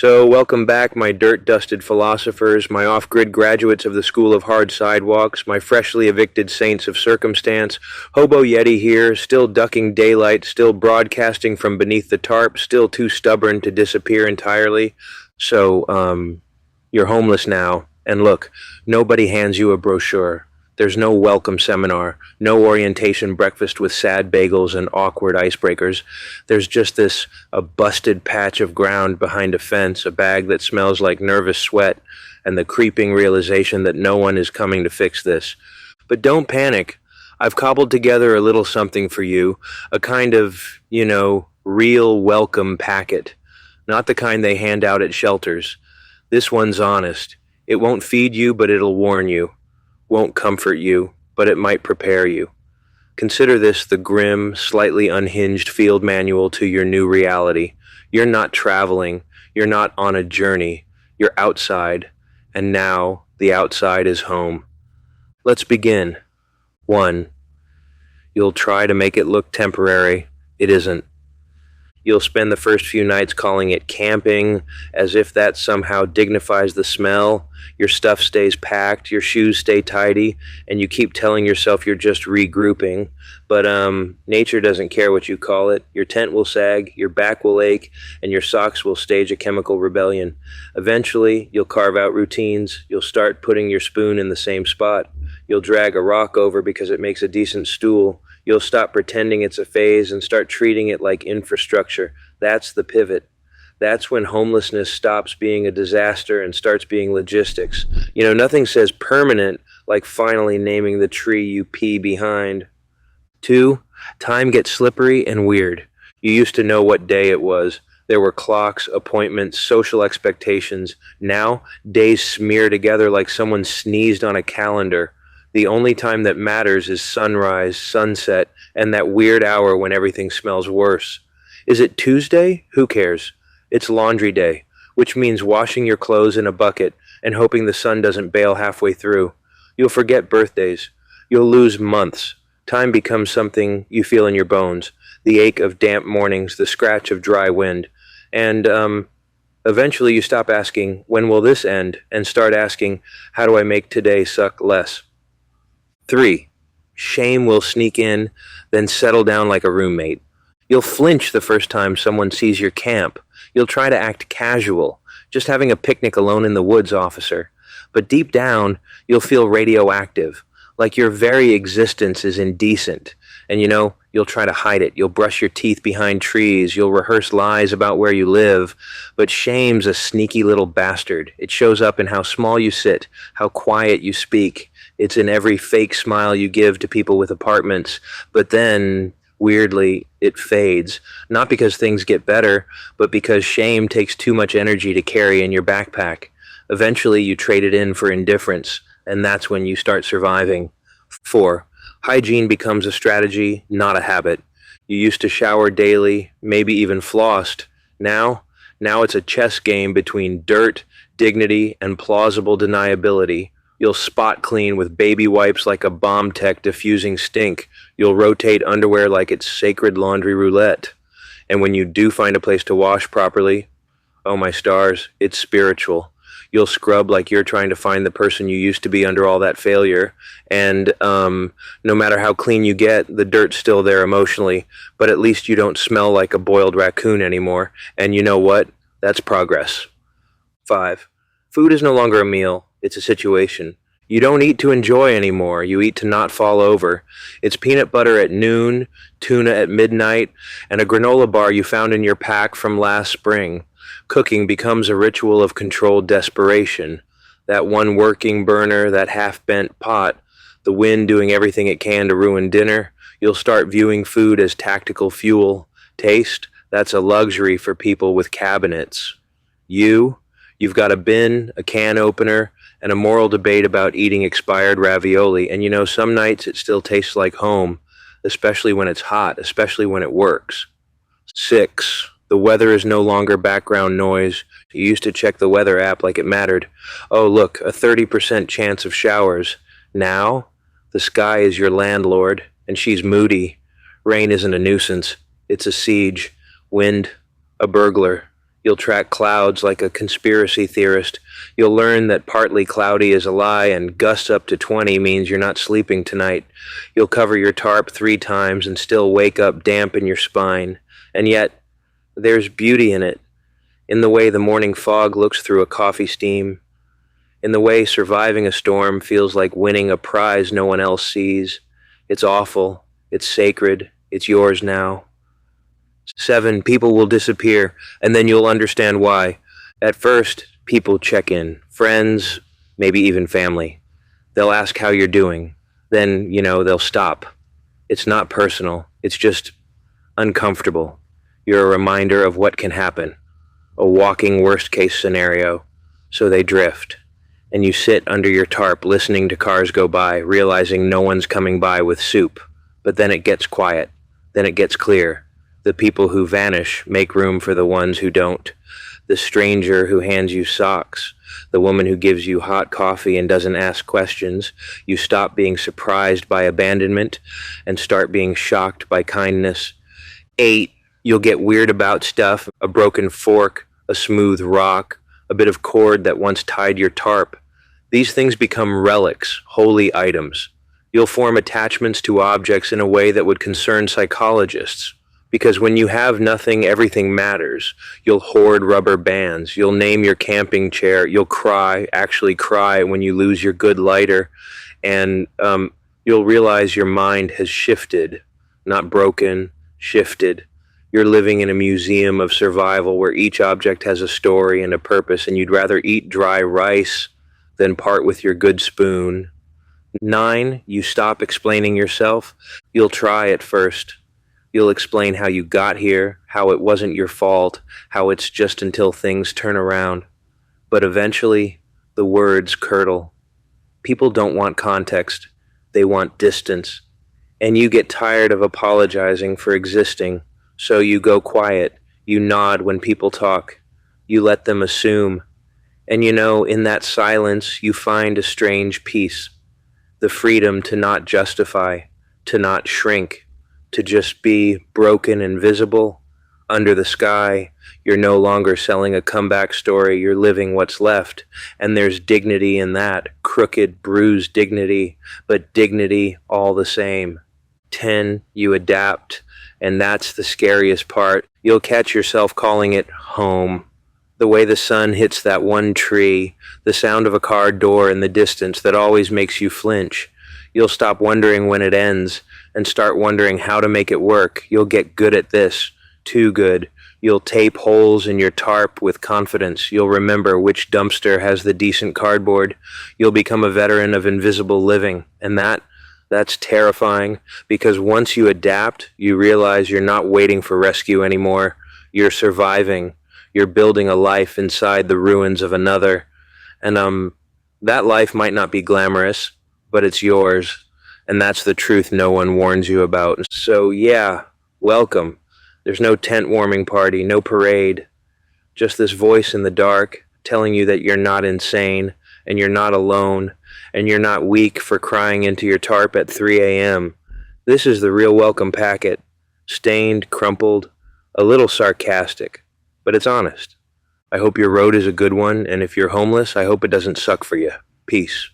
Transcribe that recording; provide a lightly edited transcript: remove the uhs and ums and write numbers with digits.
So, welcome back, my dirt-dusted philosophers, my off-grid graduates of the School of Hard Sidewalks, my freshly evicted saints of circumstance. Hobo Yeti here, still ducking daylight, still broadcasting from beneath the tarp, still too stubborn to disappear entirely. So, you're homeless now, and look, nobody hands you a brochure. There's no welcome seminar, no orientation breakfast with sad bagels and awkward icebreakers. There's just a busted patch of ground behind a fence, a bag that smells like nervous sweat, and the creeping realization that no one is coming to fix this. But don't panic. I've cobbled together a little something for you, a kind of, real welcome packet. Not the kind they hand out at shelters. This one's honest. It won't feed you, but it'll warn you. Won't comfort you, but it might prepare you. Consider this the grim, slightly unhinged field manual to your new reality. You're not traveling, you're not on a journey, you're outside, and now the outside is home. Let's begin. 1. You'll try to make it look temporary. It isn't. You'll spend the first few nights calling it camping, as if that somehow dignifies the smell. Your stuff stays packed, your shoes stay tidy, and you keep telling yourself you're just regrouping. But nature doesn't care what you call it. Your tent will sag, your back will ache, and your socks will stage a chemical rebellion. Eventually, you'll carve out routines. You'll start putting your spoon in the same spot. You'll drag a rock over because it makes a decent stool. You'll stop pretending it's a phase and start treating it like infrastructure. That's the pivot. That's when homelessness stops being a disaster and starts being logistics. Nothing says permanent like finally naming the tree you pee behind. 2, time gets slippery and weird. You used to know what day it was. There were clocks, appointments, social expectations. Now, days smear together like someone sneezed on a calendar. The only time that matters is sunrise, sunset, and that weird hour when everything smells worse. Is it Tuesday? Who cares? It's laundry day, which means washing your clothes in a bucket and hoping the sun doesn't bail halfway through. You'll forget birthdays. You'll lose months. Time becomes something you feel in your bones, the ache of damp mornings, the scratch of dry wind. And eventually you stop asking, when will this end? And start asking, how do I make today suck less? 3. Shame will sneak in, then settle down like a roommate. You'll flinch the first time someone sees your camp. You'll try to act casual, just having a picnic alone in the woods, officer. But deep down, you'll feel radioactive, like your very existence is indecent. And you'll try to hide it. You'll brush your teeth behind trees. You'll rehearse lies about where you live. But shame's a sneaky little bastard. It shows up in how small you sit, how quiet you speak. It's in every fake smile you give to people with apartments. But then, weirdly, it fades. Not because things get better, but because shame takes too much energy to carry in your backpack. Eventually, you trade it in for indifference, and that's when you start surviving. 4. Hygiene becomes a strategy, not a habit. You used to shower daily, maybe even flossed. Now it's a chess game between dirt, dignity, and plausible deniability. You'll spot clean with baby wipes like a bomb tech diffusing stink. You'll rotate underwear like it's sacred laundry roulette. And when you do find a place to wash properly, oh my stars, it's spiritual. You'll scrub like you're trying to find the person you used to be under all that failure. And no matter how clean you get, the dirt's still there emotionally. But at least you don't smell like a boiled raccoon anymore. And you know what? That's progress. 5. Food is no longer a meal. It's a situation. You don't eat to enjoy anymore. You eat to not fall over. It's peanut butter at noon, tuna at midnight, and a granola bar you found in your pack from last spring. Cooking becomes a ritual of controlled desperation. That one working burner, that half-bent pot, the wind doing everything it can to ruin dinner. You'll start viewing food as tactical fuel. Taste, that's a luxury for people with cabinets. You've got a bin, a can opener, and a moral debate about eating expired ravioli. And some nights it still tastes like home, especially when it's hot, especially when it works. 6. The weather is no longer background noise. You used to check the weather app like it mattered. Oh, look, a 30% chance of showers. Now, the sky is your landlord, and she's moody. Rain isn't a nuisance. It's a siege. Wind, a burglar. You'll track clouds like a conspiracy theorist. You'll learn that partly cloudy is a lie and gusts up to 20 means you're not sleeping tonight. You'll cover your tarp 3 times and still wake up damp in your spine. And yet, there's beauty in it. In the way the morning fog looks through a coffee steam. In the way surviving a storm feels like winning a prize no one else sees. It's awful. It's sacred. It's yours now. 7, people will disappear, and then you'll understand why. At first, people check in. Friends, maybe even family. They'll ask how you're doing. Then, they'll stop. It's not personal. It's just uncomfortable. You're a reminder of what can happen. A walking worst-case scenario. So they drift. And you sit under your tarp listening to cars go by, realizing no one's coming by with soup. But then it gets quiet. Then it gets clear. The people who vanish make room for the ones who don't. The stranger who hands you socks. The woman who gives you hot coffee and doesn't ask questions. You stop being surprised by abandonment and start being shocked by kindness. 8, you'll get weird about stuff. A broken fork, a smooth rock, a bit of cord that once tied your tarp. These things become relics, holy items. You'll form attachments to objects in a way that would concern psychologists. Because when you have nothing, everything matters. You'll hoard rubber bands. You'll name your camping chair. You'll actually cry when you lose your good lighter. And you'll realize your mind has shifted, not broken, shifted. You're living in a museum of survival where each object has a story and a purpose, and you'd rather eat dry rice than part with your good spoon. 9, you stop explaining yourself. You'll try at first. You'll explain how you got here, how it wasn't your fault, how it's just until things turn around. But eventually, the words curdle. People don't want context. They want distance. And you get tired of apologizing for existing, so you go quiet. You nod when people talk. You let them assume. And in that silence, you find a strange peace. The freedom to not justify, to not shrink, to just be broken and visible. Under the sky, you're no longer selling a comeback story, you're living what's left. And there's dignity in that, crooked, bruised dignity, but dignity all the same. 10, you adapt, and that's the scariest part. You'll catch yourself calling it home. The way the sun hits that one tree, the sound of a car door in the distance that always makes you flinch. You'll stop wondering when it ends and start wondering how to make it work. You'll get good at this, too good. You'll tape holes in your tarp with confidence. You'll remember which dumpster has the decent cardboard. You'll become a veteran of invisible living. And that's terrifying, because once you adapt, you realize you're not waiting for rescue anymore. You're surviving. You're building a life inside the ruins of another. And that life might not be glamorous, but it's yours. And that's the truth no one warns you about. So yeah, welcome. There's no tent warming party, no parade. Just this voice in the dark telling you that you're not insane, and you're not alone, and you're not weak for crying into your tarp at 3 a.m. This is the real welcome packet. Stained, crumpled, a little sarcastic, but it's honest. I hope your road is a good one, and if you're homeless, I hope it doesn't suck for you. Peace.